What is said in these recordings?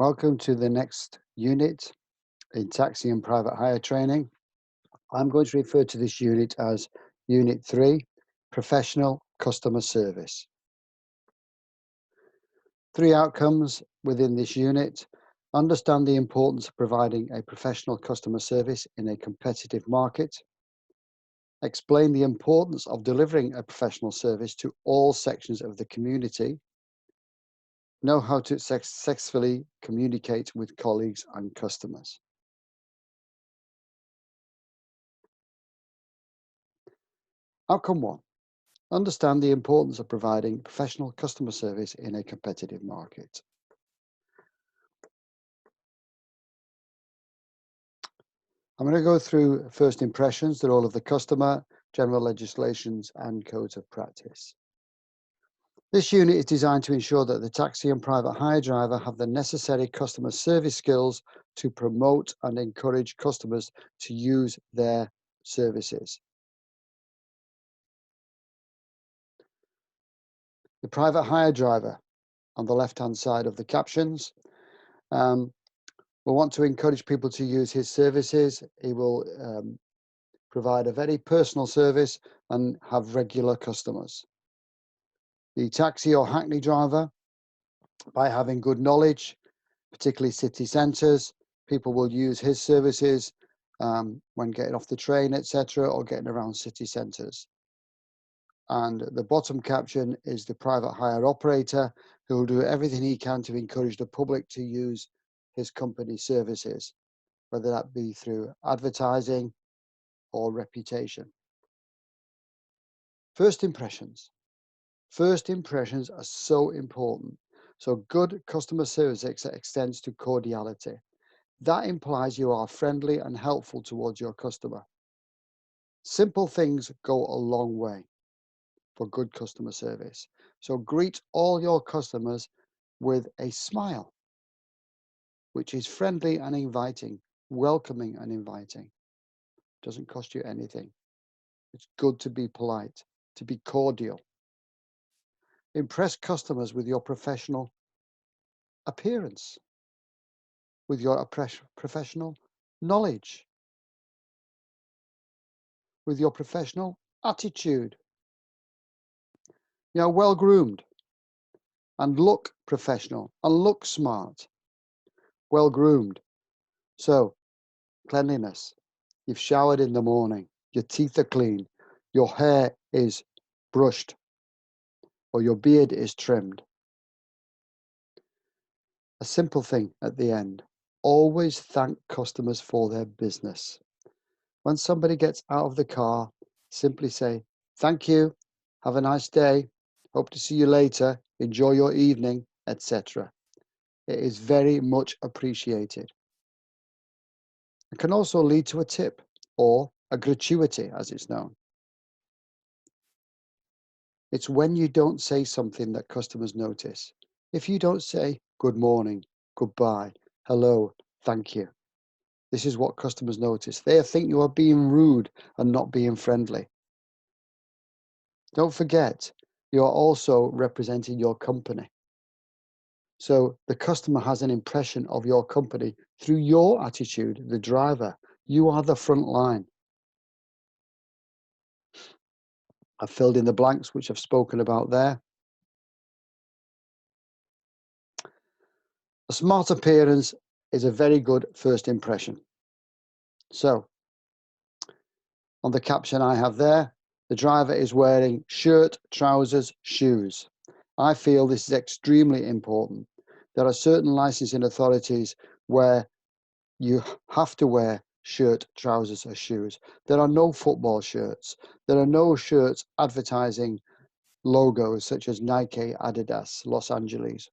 Welcome to the next unit in taxi and private hire training. I'm going to refer to this unit as Unit 3, Professional Customer Service. 3 outcomes within this unit. Understand the importance of providing a professional customer service in a competitive market. Explain the importance of delivering a professional service to all sections of the community. Know how to successfully communicate with colleagues and customers. Outcome 1. Understand the importance of providing professional customer service in a competitive market. I'm going to go through first impressions, the role of the customer, general legislations and codes of practice. This unit is designed to ensure that the taxi and private hire driver have the necessary customer service skills to promote and encourage customers to use their services. The private hire driver on the left-hand side of the captions. We'll want to encourage people to use his services. He will provide a very personal service and have regular customers. The taxi or hackney driver, by having good knowledge, particularly city centres, people will use his services when getting off the train, etc., or getting around city centres. And the bottom caption is the private hire operator, who will do everything he can to encourage the public to use his company services, whether that be through advertising or reputation. First impressions. First impressions are so important. So good customer service extends to cordiality. That implies you are friendly and helpful towards your customer. Simple things go a long way for good customer service. So greet all your customers with a smile, which is friendly and inviting, welcoming and inviting. Doesn't cost you anything. It's good to be polite, to be cordial. Impress customers with your professional appearance, with your professional knowledge, with your professional attitude. You are well groomed and look professional and look smart. Well groomed. So, cleanliness. You've showered in the morning, your teeth are clean, your hair is brushed, or your beard is trimmed. A simple thing at the end. Always thank customers for their business. When somebody gets out of the car, simply say, thank you, have a nice day, hope to see you later, enjoy your evening, etc. It is very much appreciated. It can also lead to a tip or a gratuity, as it's known. It's when you don't say something that customers notice. If you don't say good morning, goodbye, hello, thank you, this is what customers notice. They think you are being rude and not being friendly. Don't forget, you are also representing your company. So the customer has an impression of your company through your attitude, the driver. You are the front line. I've filled in the blanks, which I've spoken about there. A smart appearance is a very good first impression. So, on the caption I have there, the driver is wearing shirt, trousers, shoes. I feel this is extremely important. There are certain licensing authorities where you have to wear shirt, trousers, or shoes. There are no football shirts. There are no shirts advertising logos such as Nike, Adidas, Los Angeles,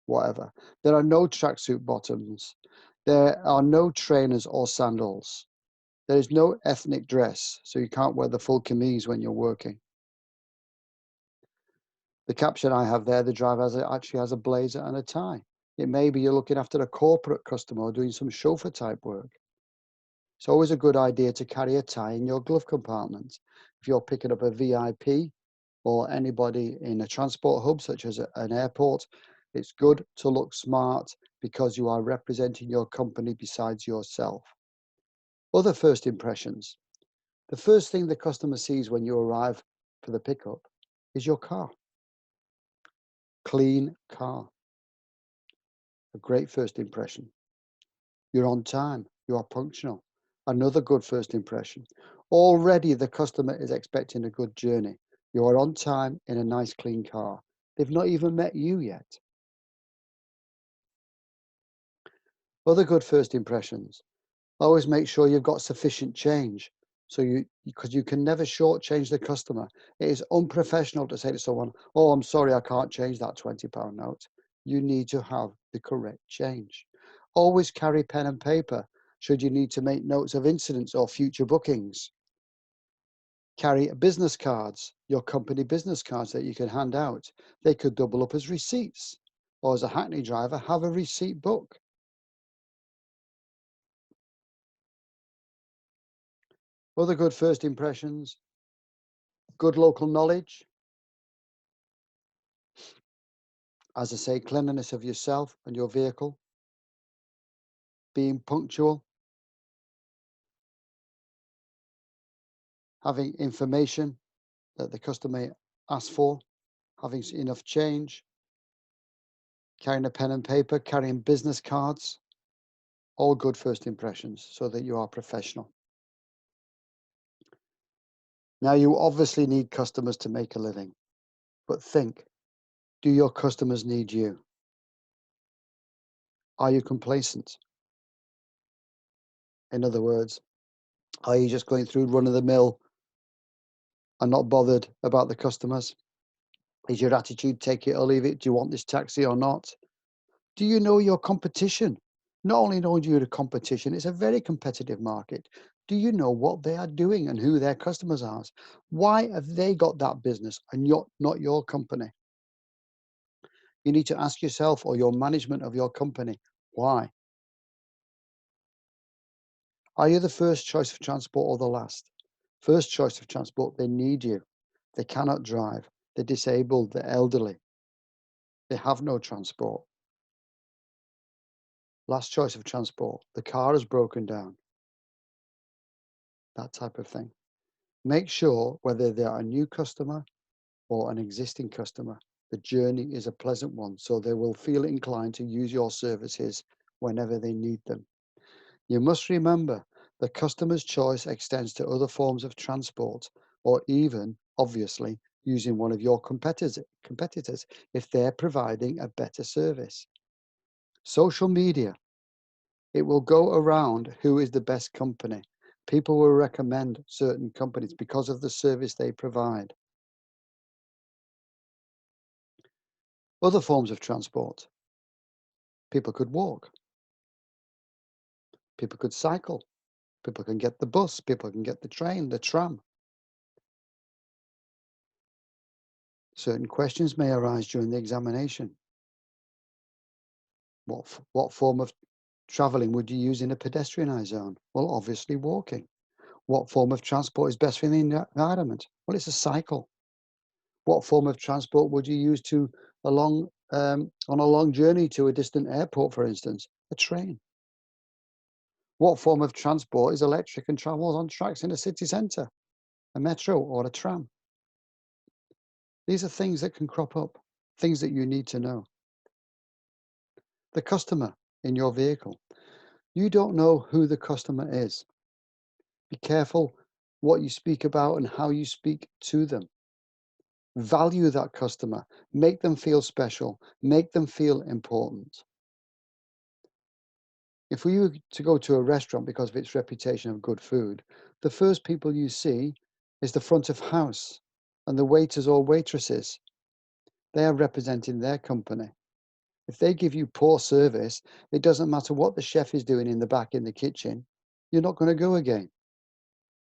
whatever. There are no tracksuit bottoms. There are no trainers or sandals. There is no ethnic dress, so you can't wear the full camise when you're working. The caption I have there, the driver actually has a blazer and a tie. It may be you're looking after a corporate customer or doing some chauffeur type work. It's always a good idea to carry a tie in your glove compartment. If you're picking up a VIP or anybody in a transport hub, such as an airport, it's good to look smart because you are representing your company besides yourself. Other first impressions. The first thing the customer sees when you arrive for the pickup is your car. Clean car. A great first impression. You're on time. You are punctual. Another good first impression. Already the customer is expecting a good journey. You are on time in a nice clean car. They've not even met you yet. Other good first impressions. Always make sure you've got sufficient change. Because you can never shortchange the customer. It is unprofessional to say to someone, oh, I'm sorry, I can't change that £20 note. You need to have the correct change. Always carry pen and paper should you need to make notes of incidents or future bookings. Carry business cards, your company business cards that you can hand out. They could double up as receipts. Or as a hackney driver, have a receipt book. Other good first impressions, good local knowledge. As I say, cleanliness of yourself and your vehicle, being punctual, having information that the customer asks for, having enough change, carrying a pen and paper, carrying business cards, all good first impressions so that you are professional. Now, you obviously need customers to make a living, but think, do your customers need you? Are you complacent? In other words, are you just going through run-of-the-mill and not bothered about the customers? Is your attitude take it or leave it? Do you want this taxi or not? Do you know your competition? Not only know you the competition, it's a very competitive market. Do you know what they are doing and who their customers are? Why have they got that business and not your company? You need to ask yourself or your management of your company, why? Are you the first choice of transport or the last? First choice of transport, they need you. They cannot drive. They're disabled. They're elderly. They have no transport. Last choice of transport, the car has broken down. That type of thing. Make sure whether they are a new customer or an existing customer, the journey is a pleasant one, so they will feel inclined to use your services whenever they need them. You must remember the customer's choice extends to other forms of transport, or even, obviously, using one of your competitors if they're providing a better service. Social media. It will go around who is the best company. People will recommend certain companies because of the service they provide. Other forms of transport. People could walk. People could cycle. People can get the bus. People can get the train, the tram. Certain questions may arise during the examination. What form of travelling would you use in a pedestrianised zone? Well, obviously walking. What form of transport is best for the environment? Well, it's a cycle. What form of transport would you use on a long journey to a distant airport, for instance? A train. What form of transport is electric and travels on tracks in a city centre? A metro or a tram? These are things that can crop up, things that you need to know. The customer in your vehicle. You don't know who the customer is. Be careful what you speak about and how you speak to them. Value that customer. Make them feel special. Make them feel important. If we were to go to a restaurant because of its reputation of good food, the first people you see is the front of house and the waiters or waitresses. They are representing their company. If they give you poor service, it doesn't matter what the chef is doing in the back in the kitchen, you're not going to go again.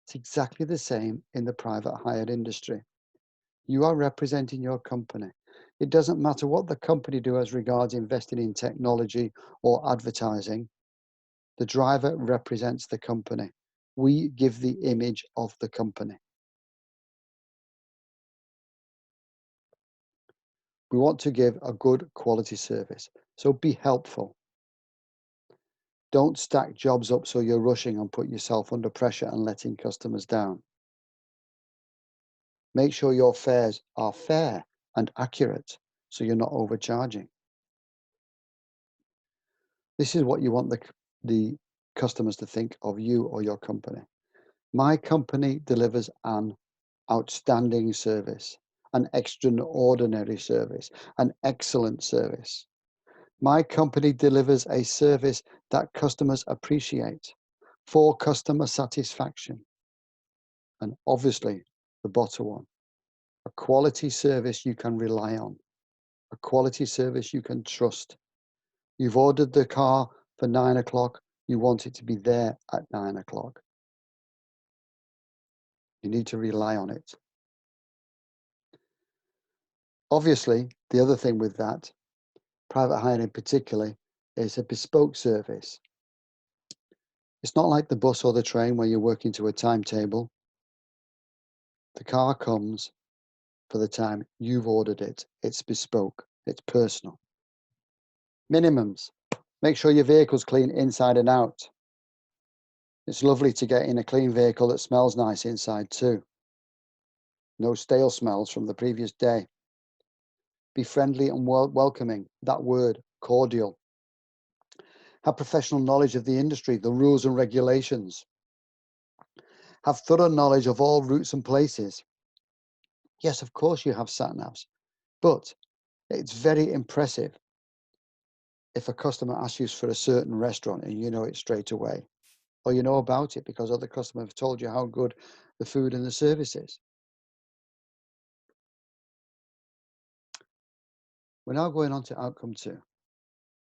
It's exactly the same in the private hired industry. You are representing your company. It doesn't matter what the company do as regards investing in technology or advertising. The driver represents the company. We give the image of the company. We want to give a good quality service. So be helpful. Don't stack jobs up so you're rushing and put yourself under pressure and letting customers down. Make sure your fares are fair and accurate so you're not overcharging. This is what you want the customers to think of you or your company. My company delivers an outstanding service, an extraordinary service, an excellent service. My company delivers a service that customers appreciate for customer satisfaction. And obviously, the bottom one, a quality service you can rely on, a quality service you can trust. You've ordered the car for 9 o'clock, you want it to be there at 9 o'clock. You need to rely on it. Obviously, the other thing with that, private hire in particular, is a bespoke service. It's not like the bus or the train where you're working to a timetable. The car comes for the time you've ordered it. It's bespoke. It's personal. Minimums. Make sure your vehicle's clean inside and out. It's lovely to get in a clean vehicle that smells nice inside too. No stale smells from the previous day. Be friendly and welcoming. That word, cordial. Have professional knowledge of the industry, the rules and regulations. Have thorough knowledge of all routes and places. Yes, of course you have sat-navs, but it's very impressive if a customer asks you for a certain restaurant and you know it straight away, or you know about it because other customers have told you how good the food and the service is. We're now going on to outcome 2,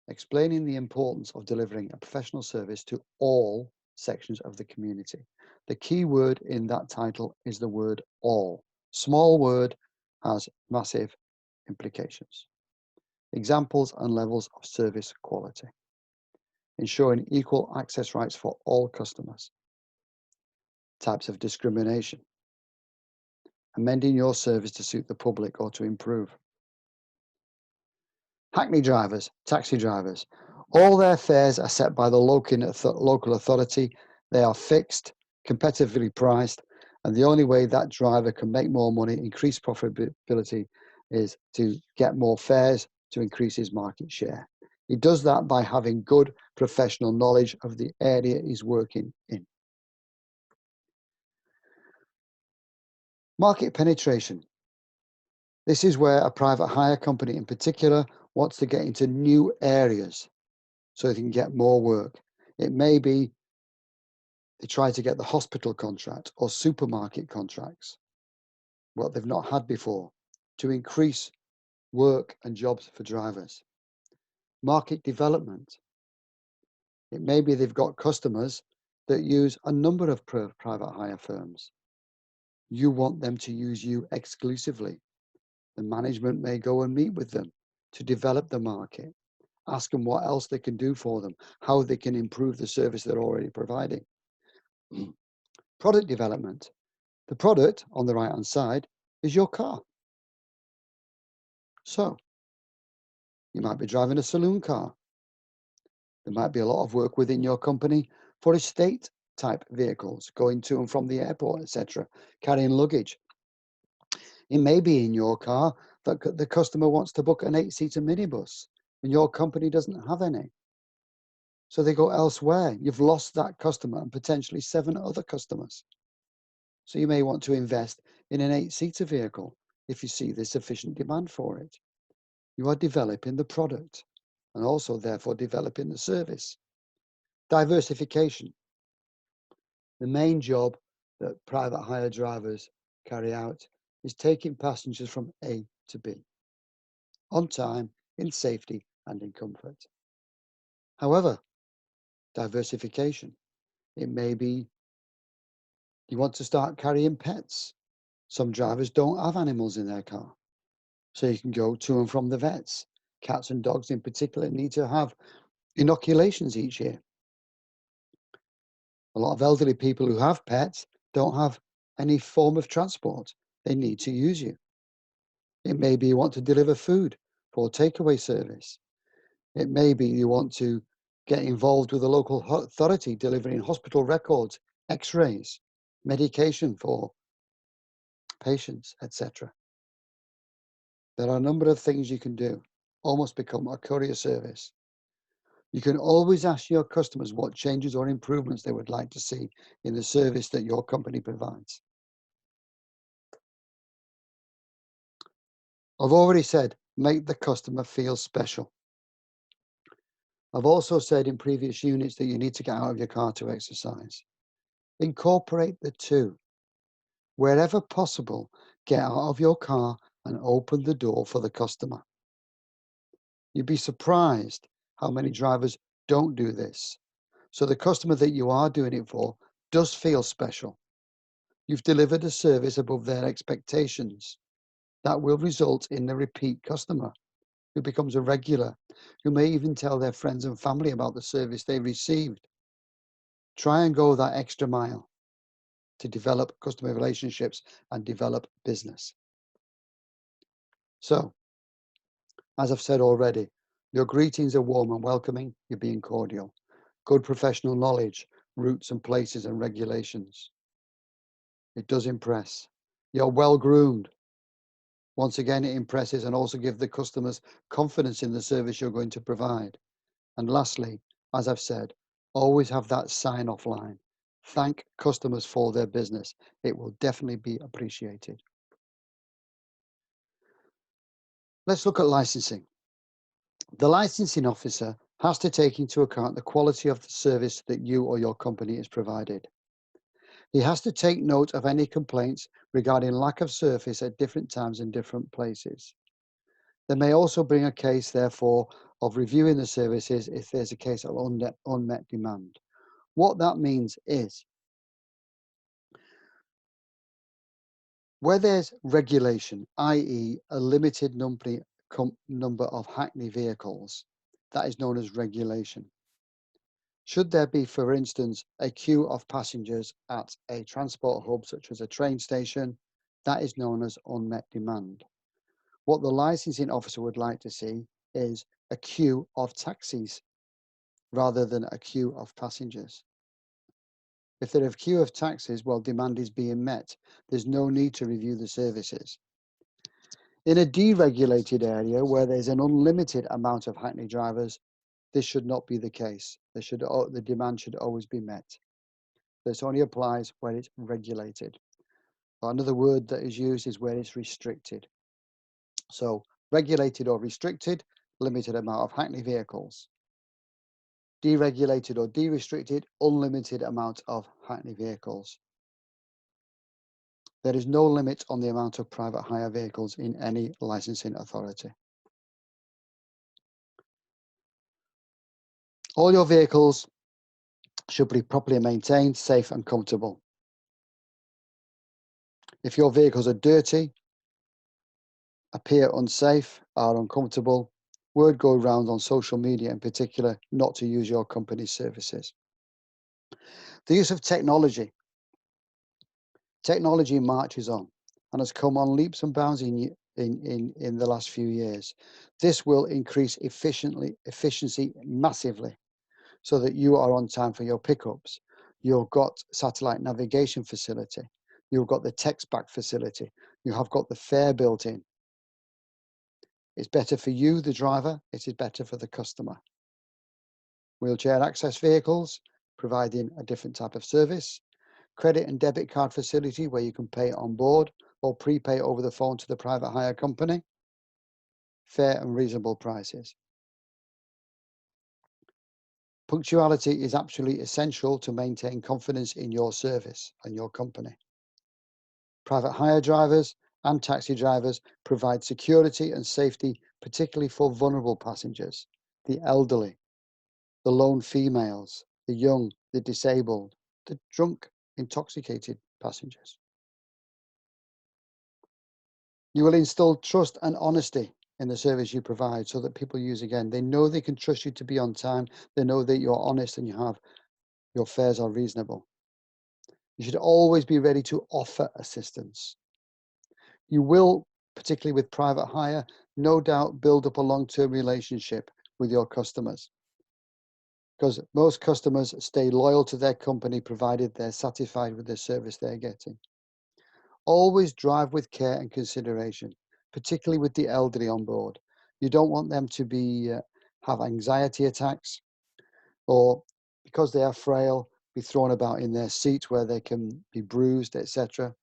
explaining the importance of delivering a professional service to all sections of the community. The key word in that title is the word all. Small word has massive implications. Examples and levels of service quality. Ensuring equal access rights for all customers. Types of discrimination. Amending your service to suit the public or to improve. Hackney drivers, taxi drivers. All their fares are set by the local authority. They are fixed, competitively priced, and the only way that driver can make more money, increase profitability, is to get more fares to increase his market share. He does that by having good professional knowledge of the area he's working in. Market penetration. This is where a private hire company in particular wants to get into new areas so they can get more work. It may be they try to get the hospital contract or supermarket contracts, what they've not had before, to increase work and jobs for drivers. Market development. It may be they've got customers that use a number of private hire firms. You want them to use you exclusively. The management may go and meet with them to develop the market, ask them what else they can do for them, how they can improve the service they're already providing. Product development. The product on the right-hand side is your car. So you might be driving a saloon car. There might be a lot of work within your company for estate type vehicles, going to and from the airport, etc., carrying luggage. It may be in your car that the customer wants to book an 8-seater minibus and your company doesn't have any. So they go elsewhere. You've lost that customer and potentially 7 other customers. So you may want to invest in an 8-seater vehicle if you see there's sufficient demand for it. You are developing the product and also therefore developing the service. Diversification. The main job that private hire drivers carry out is taking passengers from A to B, on time, in safety and in comfort. However, diversification. It may be you want to start carrying pets. Some drivers don't have animals in their car, so you can go to and from the vets. Cats and dogs in particular need to have inoculations each year. A lot of elderly people who have pets don't have any form of transport. They need to use you. It may be you want to deliver food for a takeaway service. It may be you want to Get involved with the local authority delivering hospital records, x-rays, medication for patients, etc. There are a number of things you can do. Almost become a courier service. You can always ask your customers what changes or improvements they would like to see in the service that your company provides. I've already said, make the customer feel special. I've also said in previous units that you need to get out of your car to exercise. Incorporate the two. Wherever possible, get out of your car and open the door for the customer. You'd be surprised how many drivers don't do this. So the customer that you are doing it for does feel special. You've delivered a service above their expectations. That will result in a repeat customer who becomes a regular, who may even tell their friends and family about the service they received. Try and go that extra mile to develop customer relationships and develop business. So, as I've said already, your greetings are warm and welcoming, you're being cordial. Good professional knowledge, routes and places and regulations. It does impress. You're well groomed. Once again, it impresses and also gives the customers confidence in the service you're going to provide. And lastly, as I've said, always have that sign-off line. Thank customers for their business. It will definitely be appreciated. Let's look at licensing. The licensing officer has to take into account the quality of the service that you or your company is provided. He has to take note of any complaints regarding lack of service at different times in different places. They may also bring a case, therefore, of reviewing the services if there's a case of unmet demand. What that means is, where there's regulation, i.e. a limited number of Hackney vehicles, that is known as regulation. Should there be, for instance, a queue of passengers at a transport hub, such as a train station, that is known as unmet demand. What the licensing officer would like to see is a queue of taxis rather than a queue of passengers. If there are a queue of taxis, well, demand is being met. There's no need to review the services. In a deregulated area where there's an unlimited amount of Hackney drivers, this should not be the case. The demand should always be met. This only applies where it's regulated. Another word that is used is where it's restricted. So regulated or restricted, limited amount of Hackney vehicles. Deregulated or de-restricted, unlimited amount of Hackney vehicles. There is no limit on the amount of private hire vehicles in any licensing authority. All your vehicles should be properly maintained, safe and comfortable. If your vehicles are dirty, appear unsafe, are uncomfortable, word go around on social media in particular not to use your company's services. The use of technology. Technology marches on and has come on leaps and bounds in the last few years. This will increase efficiency massively so that you are on time for your pickups. You've got satellite navigation facility. You've got the text back facility. You have got the fare built in. It's better for you, the driver. It is better for the customer. Wheelchair access vehicles, providing a different type of service. Credit and debit card facility where you can pay on board or prepay over the phone to the private hire company. Fair and reasonable prices. Punctuality is absolutely essential to maintain confidence in your service and your company. Private hire drivers and taxi drivers provide security and safety, particularly for vulnerable passengers, the elderly, the lone females, the young, the disabled, the drunk, intoxicated passengers. You will instill trust and honesty in the service you provide so that people use again. They know they can trust you to be on time. They know that you're honest and your fares are reasonable. You should always be ready to offer assistance. You will, particularly with private hire, no doubt build up a long-term relationship with your customers. because most customers stay loyal to their company provided they're satisfied with the service they're getting. Always drive with care and consideration, particularly with the elderly on board. You don't want them to have anxiety attacks, or because they are frail, be thrown about in their seats where they can be bruised, etc.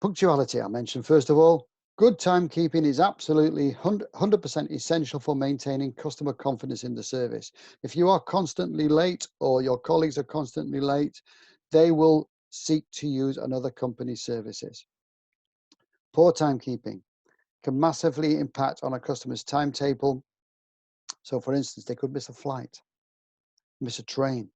Punctuality, I mentioned first of all. Good timekeeping is absolutely 100% essential for maintaining customer confidence in the service. If you are constantly late or your colleagues are constantly late, they will seek to use another company's services. Poor timekeeping can massively impact on a customer's timetable. So for instance, they could miss a flight, miss a train,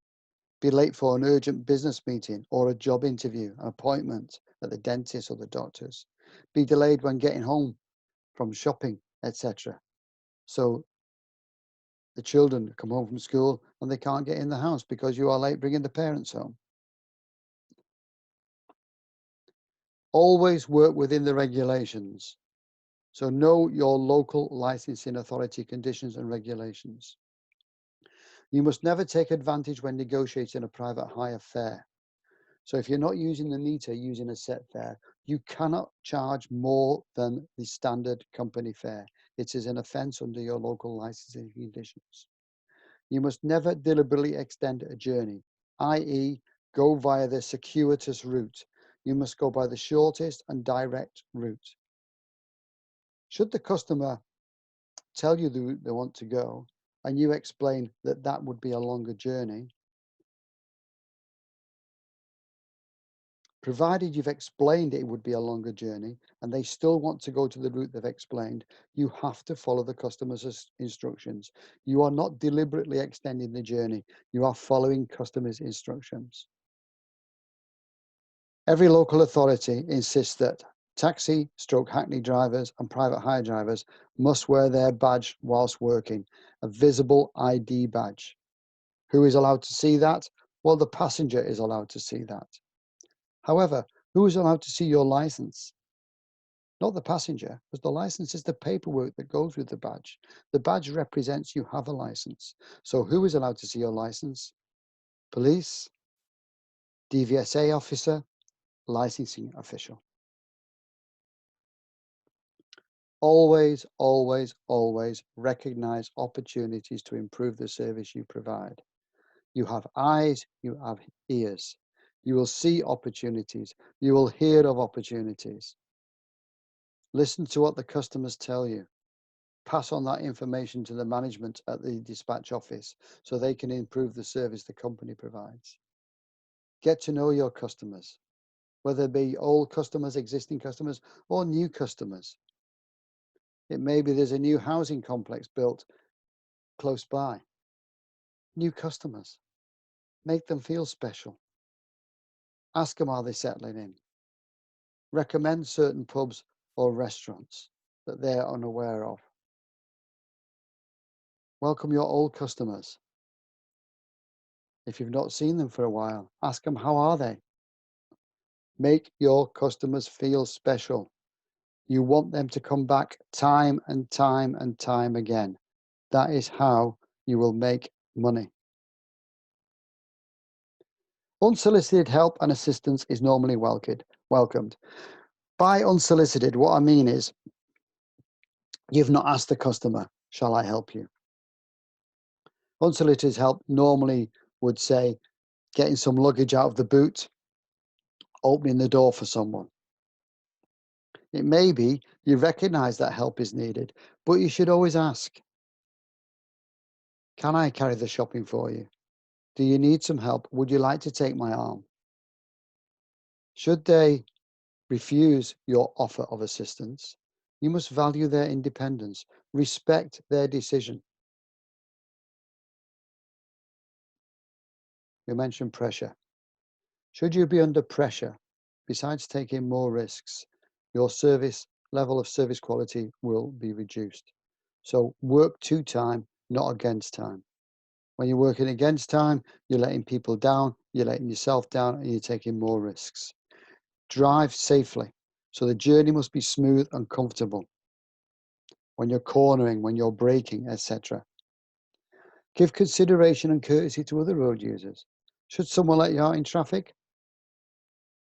be late for an urgent business meeting or a job interview, an appointment at the dentist or the doctor's, be delayed when getting home from shopping, etc. So the children come home from school and they can't get in the house because you are late bringing the parents home. Always work within the regulations. So know your local licensing authority conditions and regulations. You must never take advantage when negotiating a private hire fare. So if you're not using the meter, using a set fare, you cannot charge more than the standard company fare. It is an offence under your local licensing conditions. You must never deliberately extend a journey, i.e. go via the circuitous route. You must go by the shortest and direct route. Should the customer tell you the route they want to go, and you explain that that would be a longer journey, provided you've explained it would be a longer journey and they still want to go to the route they've explained, you have to follow the customer's instructions. You are not deliberately extending the journey. You are following customers' instructions. Every local authority insists that taxi/hackney drivers and private hire drivers must wear their badge whilst working, a visible ID badge. Who is allowed to see that? Well, the passenger is allowed to see that. However, who is allowed to see your license? Not the passenger, because the license is the paperwork that goes with the badge. The badge represents you have a license. So who is allowed to see your license? Police, DVSA officer, licensing official. Always, always, always recognize opportunities to improve the service you provide. You have eyes, you have ears. You will see opportunities. You will hear of opportunities. Listen to what the customers tell you. Pass on that information to the management at the dispatch office so they can improve the service the company provides. Get to know your customers, whether they be old customers, existing customers, or new customers. It may be there's a new housing complex built close by. New customers. Make them feel special. Ask them, are they settling in? Recommend certain pubs or restaurants that they're unaware of. Welcome your old customers. If you've not seen them for a while, ask them, how are they? Make your customers feel special. You want them to come back time and time and time again. That is how you will make money. Unsolicited help and assistance is normally welcomed. By unsolicited, what I mean is you've not asked the customer, shall I help you? Unsolicited help normally would say getting some luggage out of the boot, opening the door for someone. It may be you recognize that help is needed, but you should always ask, can I carry the shopping for you? Do you need some help? Would you like to take my arm? Should they refuse your offer of assistance, you must value their independence, respect their decision. You mentioned pressure. Should you be under pressure, besides taking more risks, your level of service quality will be reduced. So work to time, not against time. When you're working against time, you're letting people down, you're letting yourself down, and you're taking more risks. Drive safely. So the journey must be smooth and comfortable. when you're cornering, when you're braking, etc. Give consideration and courtesy to other road users. Should someone let you out in traffic,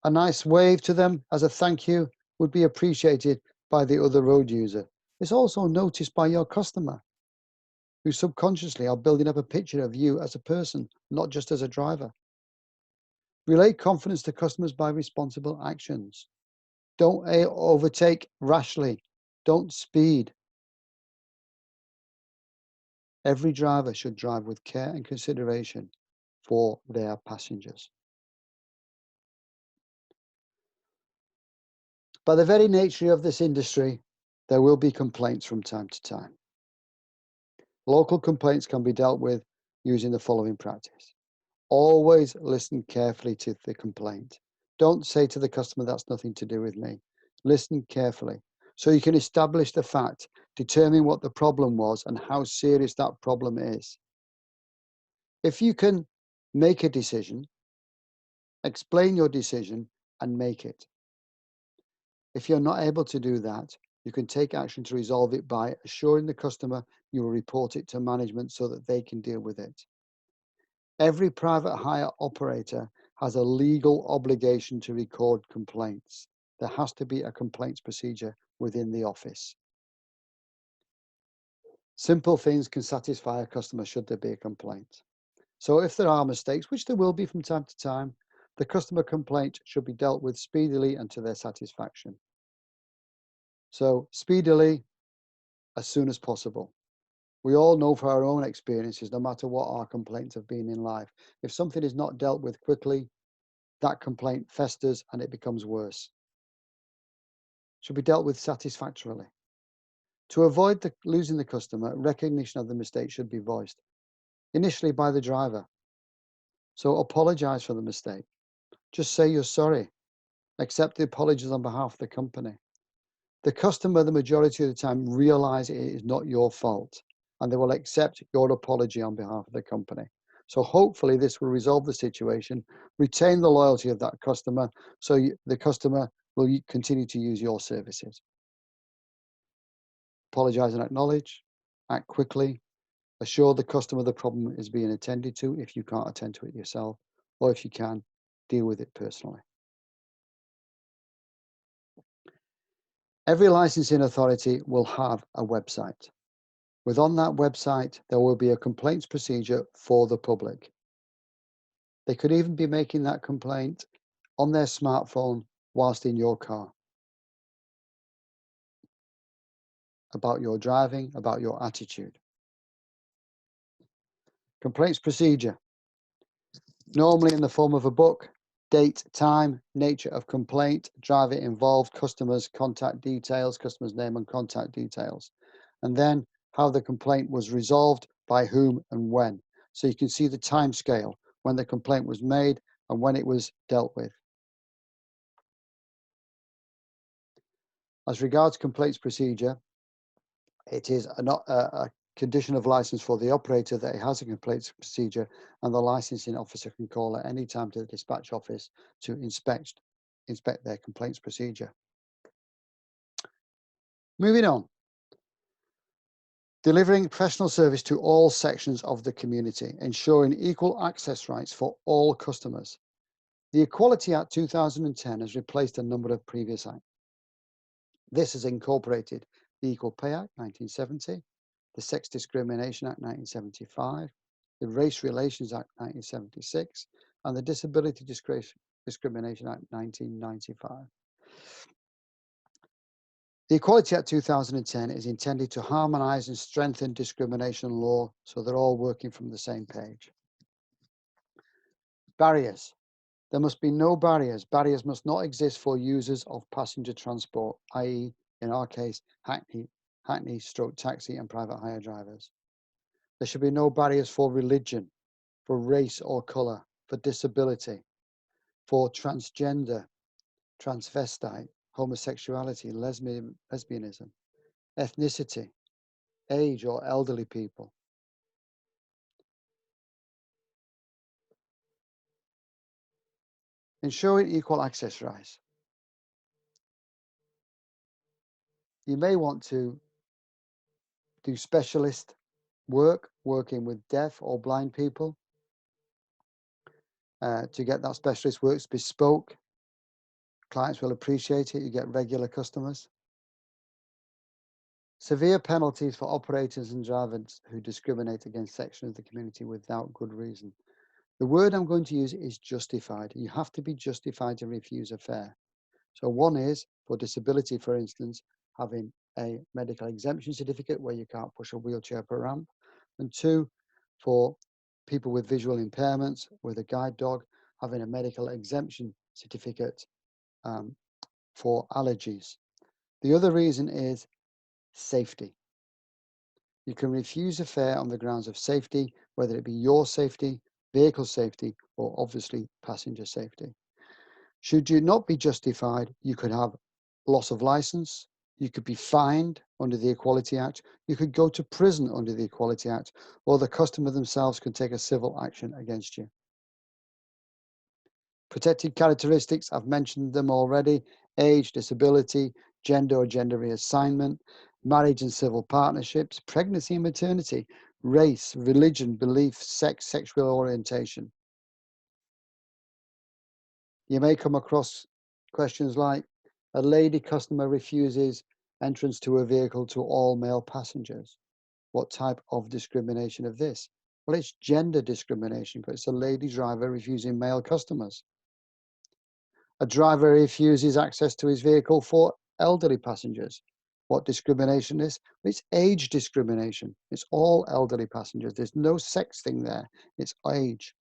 a nice wave to them as a thank you would be appreciated by the other road user. It's also noticed by your customer, who subconsciously are building up a picture of you as a person, not just as a driver. Relay confidence to customers by responsible actions. Don't overtake rashly. Don't speed. Every driver should drive with care and consideration for their passengers. By the very nature of this industry, there will be complaints from time to time. Local complaints can be dealt with using the following practice. Always listen carefully to the complaint. Don't say to the customer, that's nothing to do with me. Listen carefully so you can establish the fact, determine what the problem was and how serious that problem is. If you can make a decision, explain your decision and make it. If you're not able to do that, you can take action to resolve it by assuring the customer you will report it to management so that they can deal with it. Every private hire operator has a legal obligation to record complaints. There has to be a complaints procedure within the office. Simple things can satisfy a customer should there be a complaint. So if there are mistakes, which there will be from time to time, the customer complaint should be dealt with speedily and to their satisfaction. So speedily, as soon as possible. We all know from our own experiences, no matter what our complaints have been in life, if something is not dealt with quickly, that complaint festers and it becomes worse. Should be dealt with satisfactorily. To avoid losing the customer, recognition of the mistake should be voiced, initially by the driver. So apologize for the mistake. Just say you're sorry. Accept the apologies on behalf of the company. The customer, the majority of the time, realize it is not your fault and they will accept your apology on behalf of the company. So hopefully this will resolve the situation, retain the loyalty of that customer, so the customer will continue to use your services. Apologize and acknowledge, act quickly, assure the customer the problem is being attended to if you can't attend to it yourself, or if you can, deal with it personally. Every licensing authority will have a website. Within that website, there will be a complaints procedure for the public. They could even be making that complaint on their smartphone whilst in your car. About your driving, about your attitude. Complaints procedure. Normally in the form of a book, date, time, nature of complaint, driver involved, customers' contact details, customer's name and contact details. And then how the complaint was resolved, by whom and when. So you can see the time scale, when the complaint was made and when it was dealt with. As regards complaints procedure, it is a condition of license for the operator that it has a complaints procedure, and the licensing officer can call at any time to the dispatch office to inspect their complaints procedure. Moving on. Delivering professional service to all sections of the community, ensuring equal access rights for all customers. The Equality Act 2010 has replaced a number of previous acts. This has incorporated the Equal Pay Act 1970, the Sex Discrimination Act 1975, the Race Relations Act 1976, and the Disability Discrimination Act 1995. The Equality Act 2010 is intended to harmonise and strengthen discrimination law so they're all working from the same page. Barriers. There must be no barriers. Barriers must not exist for users of passenger transport, i.e., in our case, Hackney stroke taxi and private hire drivers. There should be no barriers for religion, for race or colour, for disability, for transgender, transvestite, homosexuality, lesbianism, ethnicity, age or elderly people. Ensuring equal access rights. You may want to do specialist work, working with deaf or blind people. To get that specialist work, it's bespoke. Clients will appreciate it. You get regular customers. Severe penalties for operators and drivers who discriminate against sections of the community without good reason. The word I'm going to use is justified. You have to be justified to refuse a fare. So one is for disability, for instance, having a medical exemption certificate where you can't push a wheelchair up a ramp. And two, for people with visual impairments with a guide dog, having a medical exemption certificate for allergies. The other reason is safety. You can refuse a fare on the grounds of safety, whether it be your safety, vehicle safety, or obviously passenger safety. Should you not be justified, you could have loss of license, you could be fined under the Equality Act, you could go to prison under the Equality Act, or the customer themselves could take a civil action against you. Protected characteristics, I've mentioned them already: age, disability, gender or gender reassignment, marriage and civil partnerships, pregnancy and maternity, race, religion, belief, sex, sexual orientation. You may come across questions like, a lady customer refuses entrance to a vehicle to all male passengers. What type of discrimination of this? Well, it's gender discrimination, but it's a lady driver refusing male customers. A driver refuses access to his vehicle for elderly passengers. What discrimination is? It's age discrimination. It's all elderly passengers. There's no sex thing there. It's age.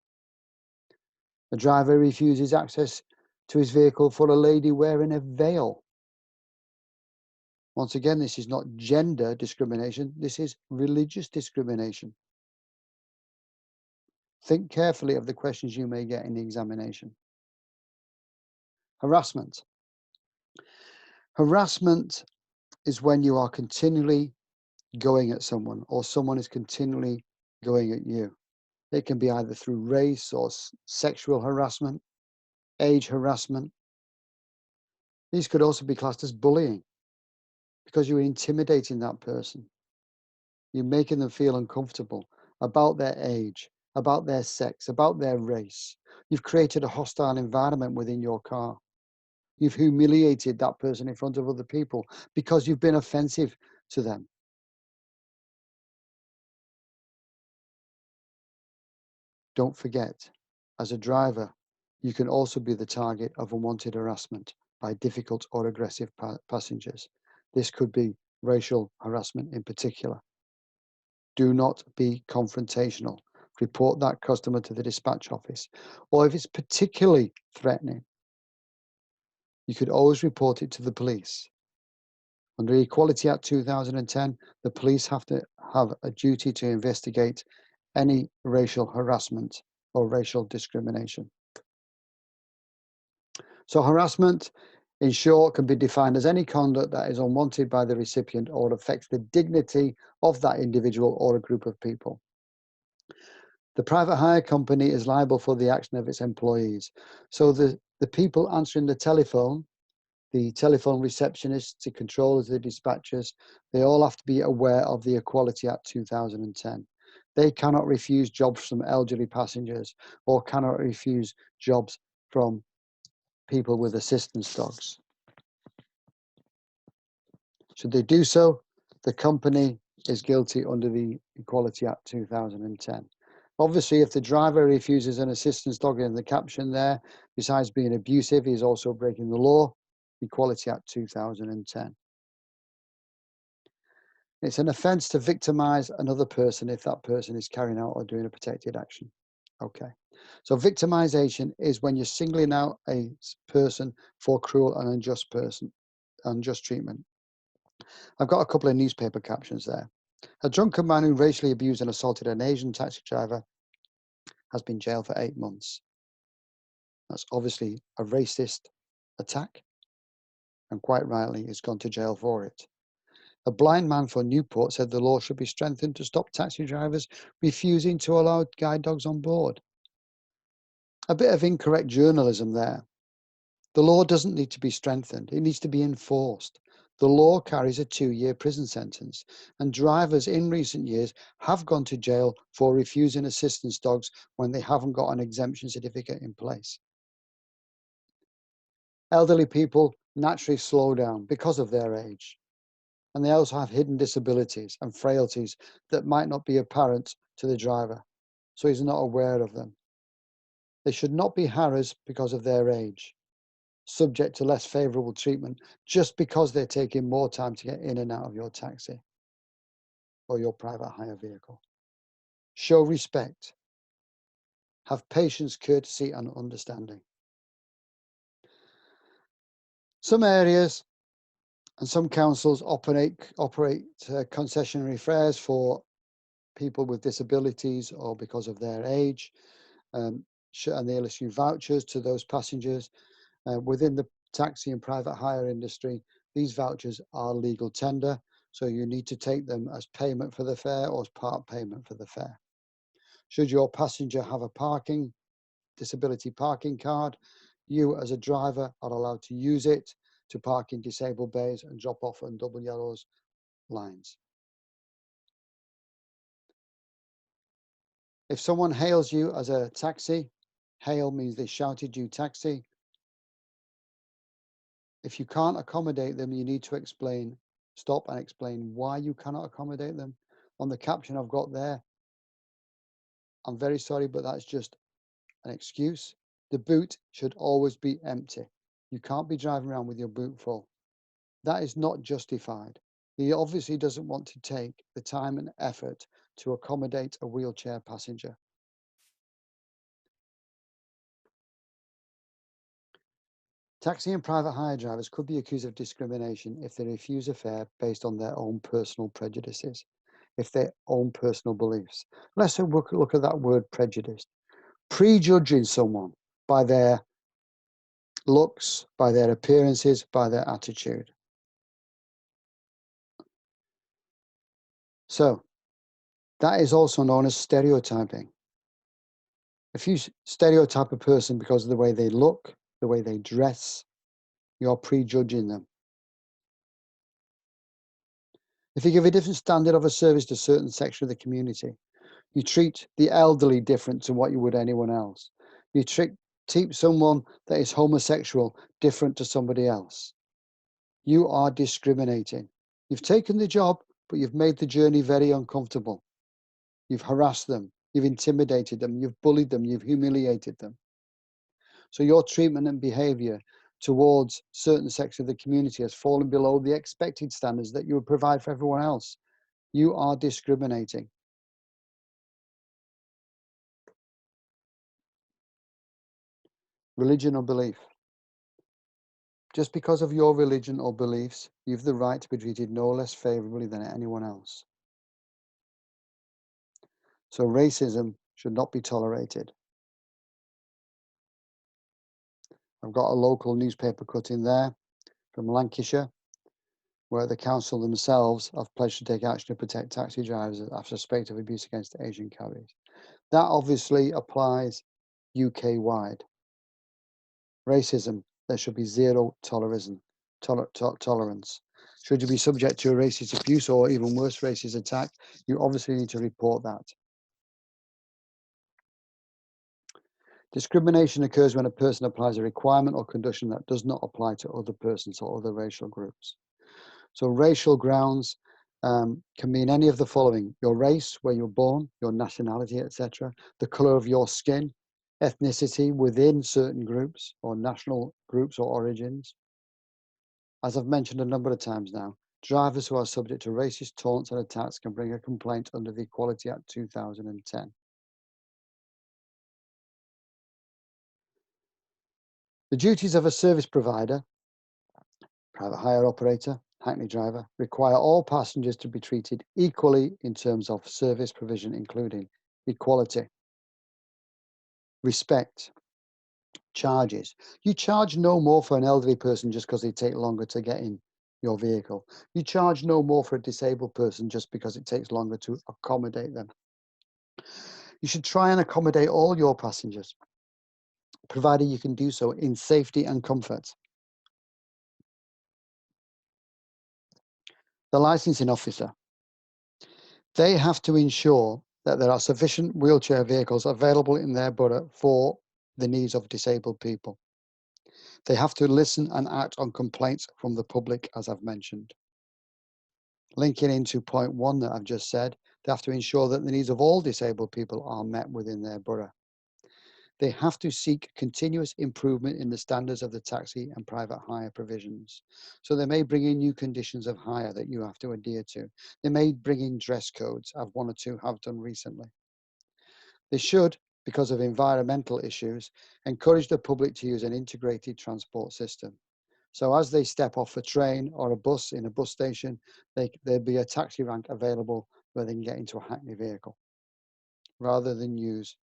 A driver refuses access to his vehicle for a lady wearing a veil. Once again, this is not gender discrimination. This is religious discrimination. Think carefully of the questions you may get in the examination. Harassment. Harassment is when you are continually going at someone or someone is continually going at you. It can be either through race or sexual harassment, age harassment. These could also be classed as bullying because you're intimidating that person. You're making them feel uncomfortable about their age, about their sex, about their race. You've created a hostile environment within your car. You've humiliated that person in front of other people because you've been offensive to them. Don't forget, as a driver, you can also be the target of unwanted harassment by difficult or aggressive passengers. This could be racial harassment in particular. Do not be confrontational. Report that customer to the dispatch office. Or if it's particularly threatening, you could always report it to the police. Under Equality Act 2010, the police have to have a duty to investigate any racial harassment or racial discrimination. So harassment, in short, can be defined as any conduct that is unwanted by the recipient or affects the dignity of that individual or a group of people. The private hire company is liable for the action of its employees. So the people answering the telephone receptionists, the controllers, the dispatchers, they all have to be aware of the Equality Act 2010. They cannot refuse jobs from elderly passengers or cannot refuse jobs from people with assistance dogs. Should they do so, the company is guilty under the Equality Act 2010. Obviously, if the driver refuses an assistance dog in the caption there, besides being abusive, he is also breaking the law. Equality Act 2010. It's an offence to victimise another person if that person is carrying out or doing a protected action. Okay. So victimisation is when you're singling out a person for cruel and unjust treatment. I've got a couple of newspaper captions there. A drunken man who racially abused and assaulted an Asian taxi driver has been jailed for 8 months. That's obviously a racist attack, and quite rightly has gone to jail for it. A blind man for Newport said the law should be strengthened to stop taxi drivers refusing to allow guide dogs on board. A bit of incorrect journalism there. The law doesn't need to be strengthened, it needs to be enforced. The law carries a 2-year prison sentence, and drivers in recent years have gone to jail for refusing assistance dogs when they haven't got an exemption certificate in place. Elderly people naturally slow down because of their age, and they also have hidden disabilities and frailties that might not be apparent to the driver, so he's not aware of them. They should not be harassed because of their age, subject to less favourable treatment just because they're taking more time to get in and out of your taxi or your private hire vehicle. Show respect. Have patience, courtesy, and understanding. Some areas and some councils operate concessionary fares for people with disabilities or because of their age, and the LSU vouchers to those passengers. Within the taxi and private hire industry, these vouchers are legal tender, so you need to take them as payment for the fare or as part payment for the fare. Should your passenger have a disability parking card, you as a driver are allowed to use it to park in disabled bays and drop off on double yellows lines. If someone hails you as a taxi, hail means they shouted you taxi. If you can't accommodate them, you need to stop and explain why you cannot accommodate them. On the caption I've got there, I'm very sorry, but that's just an excuse. The boot should always be empty. You can't be driving around with your boot full. That is not justified. He obviously doesn't want to take the time and effort to accommodate a wheelchair passenger. Taxi and private hire drivers could be accused of discrimination if they refuse a fare based on their own personal prejudices, if their own personal beliefs. Let's look at that word prejudice. Prejudging someone by their looks, by their appearances, by their attitude. So that is also known as stereotyping. If you stereotype a person because of the way they look, the way they dress, you're prejudging them. If you give a different standard of a service to a certain section of the community, you treat the elderly different to what you would anyone else. You treat someone that is homosexual different to somebody else. You are discriminating. You've taken the job, but you've made the journey very uncomfortable. You've harassed them, you've intimidated them, you've bullied them, you've humiliated them. So your treatment and behaviour towards certain sections of the community has fallen below the expected standards that you would provide for everyone else. You are discriminating. Religion or belief. Just because of your religion or beliefs, you've the right to be treated no less favourably than anyone else. So racism should not be tolerated. I've got a local newspaper cutting there from Lancashire, where the council themselves have pledged to take action to protect taxi drivers after suspect of abuse against Asian carriers. That obviously applies UK-wide. Racism, there should be zero tolerance. Should you be subject to a racist abuse or even worse, racist attack, you obviously need to report that. Discrimination occurs when a person applies a requirement or condition that does not apply to other persons or other racial groups. So racial grounds can mean any of the following: your race, where you're born, your nationality, etc., the colour of your skin, ethnicity within certain groups or national groups or origins. As I've mentioned a number of times now, drivers who are subject to racist taunts and attacks can bring a complaint under the Equality Act 2010. The duties of a service provider, private hire operator, hackney driver, require all passengers to be treated equally in terms of service provision, including equality, respect, charges. You charge no more for an elderly person just because they take longer to get in your vehicle. You charge no more for a disabled person just because it takes longer to accommodate them. You should try and accommodate all your passengers, provided you can do so in safety and comfort. the licensing officer. They have to ensure that there are sufficient wheelchair vehicles available in their borough for the needs of disabled people. They have to listen and act on complaints from the public, as I've mentioned. Linking into point 1 that I've just said, they have to ensure that the needs of all disabled people are met within their borough. They have to seek continuous improvement in the standards of the taxi and private hire provisions. So they may bring in new conditions of hire that you have to adhere to. They may bring in dress codes, as 1 or 2 have done recently. They should, because of environmental issues, encourage the public to use an integrated transport system. So as they step off a train or a bus in a bus station, there'll be a taxi rank available where they can get into a Hackney vehicle, rather than use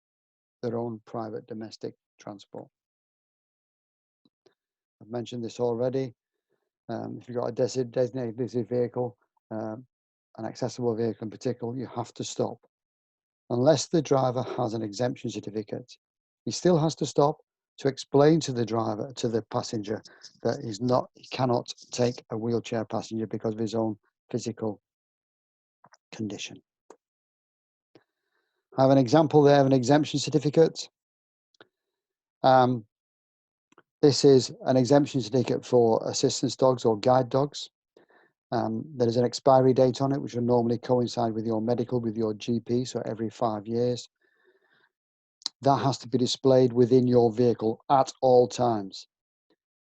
their own private domestic transport. I've mentioned this already. If you've got a designated vehicle, an accessible vehicle in particular, you have to stop. Unless the driver has an exemption certificate, he still has to stop to explain to the passenger that he cannot take a wheelchair passenger because of his own physical condition. I have an example there of an exemption certificate. This is an exemption certificate for assistance dogs or guide dogs. There is an expiry date on it, which will normally coincide with your medical, with your GP, so every 5 years. That has to be displayed within your vehicle at all times.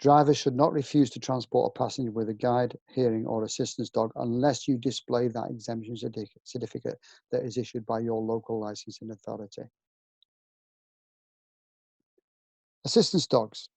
Drivers should not refuse to transport a passenger with a guide, hearing, or assistance dog unless you display that exemption certificate that is issued by your local licensing authority. Assistance dogs.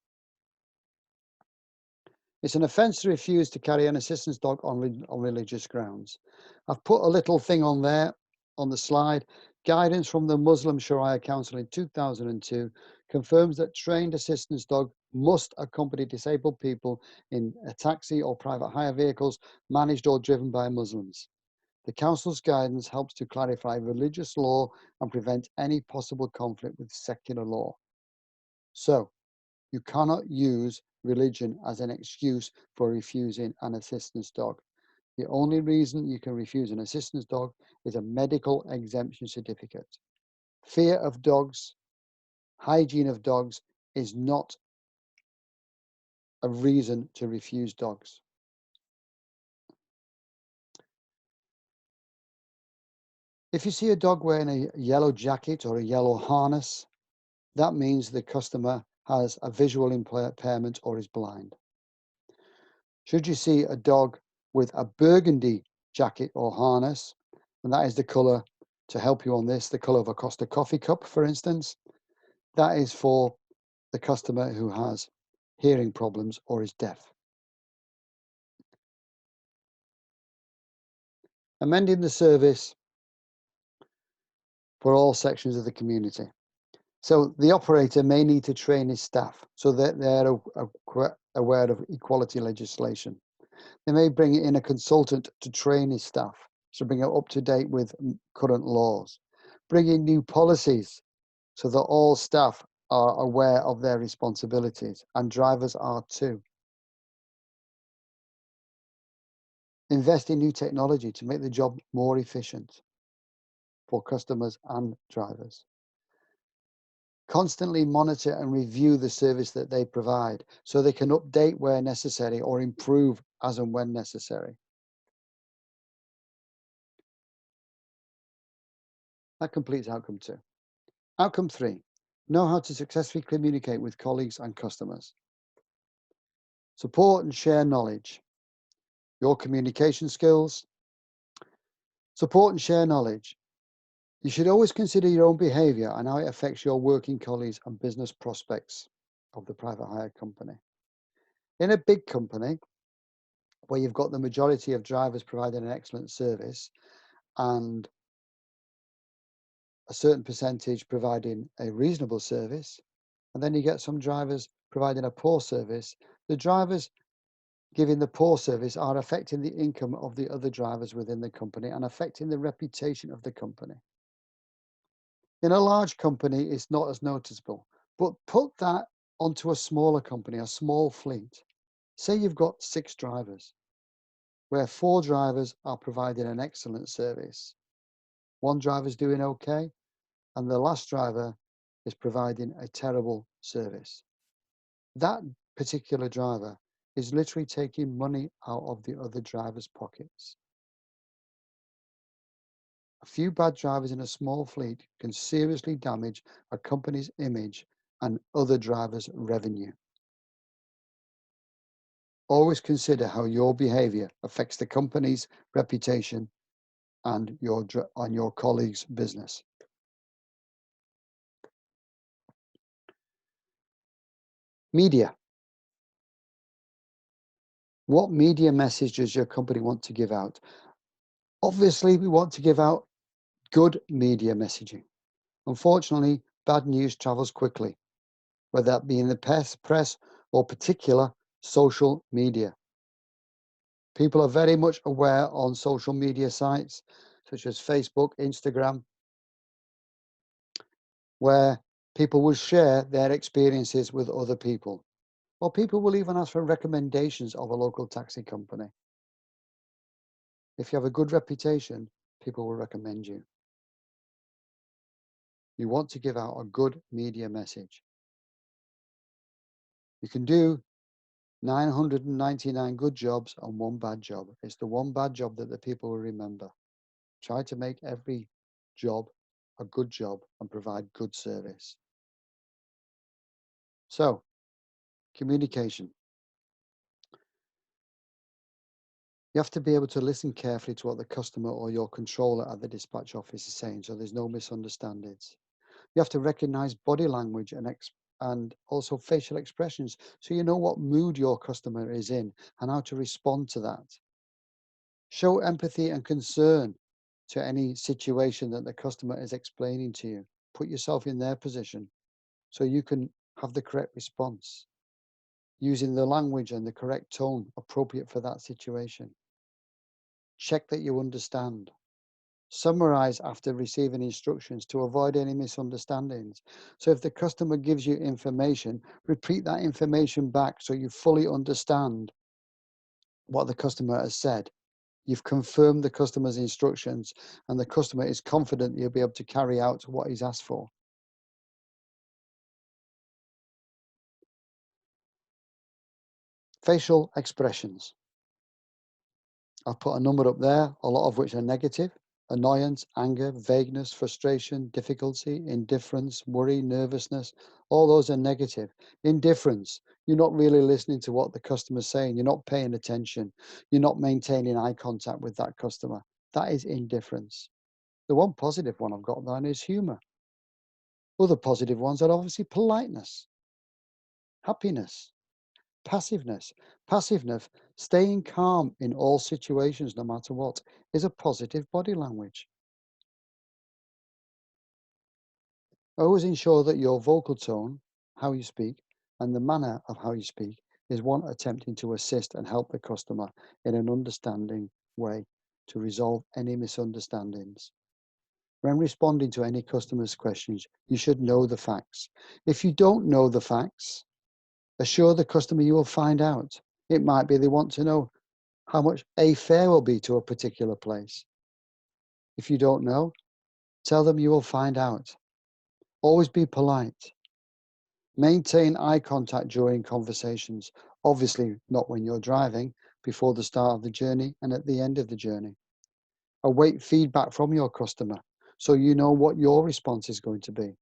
It's an offence to refuse to carry an assistance dog on religious grounds. I've put a little thing on there on the slide. Guidance from the Muslim Sharia Council in 2002 confirms that trained assistance dog must accompany disabled people in a taxi or private hire vehicles managed or driven by Muslims. The Council's guidance helps to clarify religious law and prevent any possible conflict with secular law. So, you cannot use religion as an excuse for refusing an assistance dog. The only reason you can refuse an assistance dog is a medical exemption certificate. Fear of dogs, hygiene of dogs is not a reason to refuse dogs. If you see a dog wearing a yellow jacket or a yellow harness, that means the customer has a visual impairment or is blind. Should you see a dog with a burgundy jacket or harness, and that is the colour, to help you on this, the colour of a Costa coffee cup, for instance, that is for the customer who has hearing problems or is deaf. Amending the service for all sections of the community. So the operator may need to train his staff so that they're aware of equality legislation. They may bring in a consultant to train his staff, so bring it up to date with current laws. Bring in new policies so that all staff are aware of their responsibilities, and drivers are too. Invest in new technology to make the job more efficient for customers and drivers. Constantly monitor and review the service that they provide so they can update where necessary or improve as and when necessary. That completes outcome 2. Outcome 3, know how to successfully communicate with colleagues and customers. Support and share knowledge. Your communication skills. Support and share knowledge. You should always consider your own behaviour and how it affects your working colleagues and business prospects of the private hire company. In a big company, where you've got the majority of drivers providing an excellent service and a certain percentage providing a reasonable service, and then you get some drivers providing a poor service, the drivers giving the poor service are affecting the income of the other drivers within the company and affecting the reputation of the company. In a large company, it's not as noticeable, but put that onto a smaller company, a small fleet. Say you've got 6 drivers. where 4 drivers are providing an excellent service. 1 driver's doing okay, and the last driver is providing a terrible service. That particular driver is literally taking money out of the other drivers' pockets. A few bad drivers in a small fleet can seriously damage a company's image and other drivers' revenue. Always consider how your behavior affects the company's reputation and your colleagues' business. Media. What media message does your company want to give out? Obviously, we want to give out good media messaging. Unfortunately, bad news travels quickly, whether that be in the press or particular social media. People are very much aware on social media sites such as Facebook, Instagram, where people will share their experiences with other people. Or people will even ask for recommendations of a local taxi company. If you have a good reputation, people will recommend you. You want to give out a good media message. You can do 999 good jobs and 1 bad job. It's the 1 bad job that the people will remember. Try to make every job a good job and provide good service. So, communication. You have to be able to listen carefully to what the customer or your controller at the dispatch office is saying, so there's no misunderstandings. You have to recognize body language and also facial expressions, so you know what mood your customer is in and how to respond to that. Show empathy and concern to any situation that the customer is explaining to you. Put yourself in their position so you can have the correct response, using the language and the correct tone appropriate for that situation. Check that you understand. Summarize after receiving instructions to avoid any misunderstandings. So if the customer gives you information, repeat that information back so you fully understand what the customer has said. You've confirmed the customer's instructions and the customer is confident you'll be able to carry out what he's asked for. Facial expressions. I've put a number up there, a lot of which are negative. Annoyance, anger, vagueness, frustration, difficulty, indifference, worry, nervousness, all those are negative. Indifference, you're not really listening to what the customer's saying. You're not paying attention. You're not maintaining eye contact with that customer. That is indifference. The one positive one I've got down is humour. Other positive ones are obviously politeness, happiness, passiveness. Passiveness, staying calm in all situations, no matter what, is a positive body language. Always ensure that your vocal tone, how you speak, and the manner of how you speak is one attempting to assist and help the customer in an understanding way to resolve any misunderstandings. When responding to any customer's questions, you should know the facts. If you don't know the facts, assure the customer you will find out. It might be they want to know how much a fare will be to a particular place. If you don't know, tell them you will find out. Always be polite. Maintain eye contact during conversations. Obviously not when you're driving, before the start of the journey and at the end of the journey. Await feedback from your customer so you know what your response is going to be.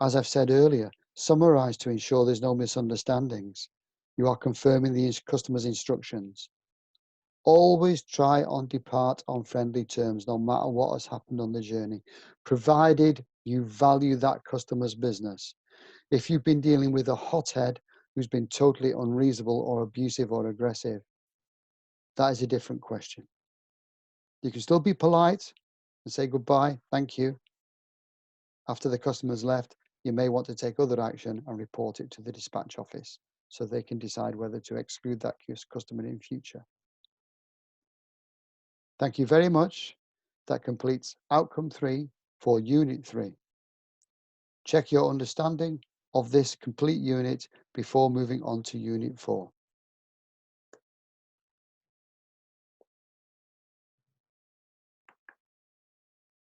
As I've said earlier, summarize to ensure there's no misunderstandings. You are confirming the customer's instructions. Always try and depart on friendly terms, no matter what has happened on the journey, provided you value that customer's business. If you've been dealing with a hothead who's been totally unreasonable or abusive or aggressive, that is a different question. You can still be polite and say goodbye, thank you. After the customer's left, you may want to take other action and report it to the dispatch office so they can decide whether to exclude that customer in future. Thank you very much. That completes outcome 3 for unit 3. Check your understanding of this complete unit before moving on to unit 4.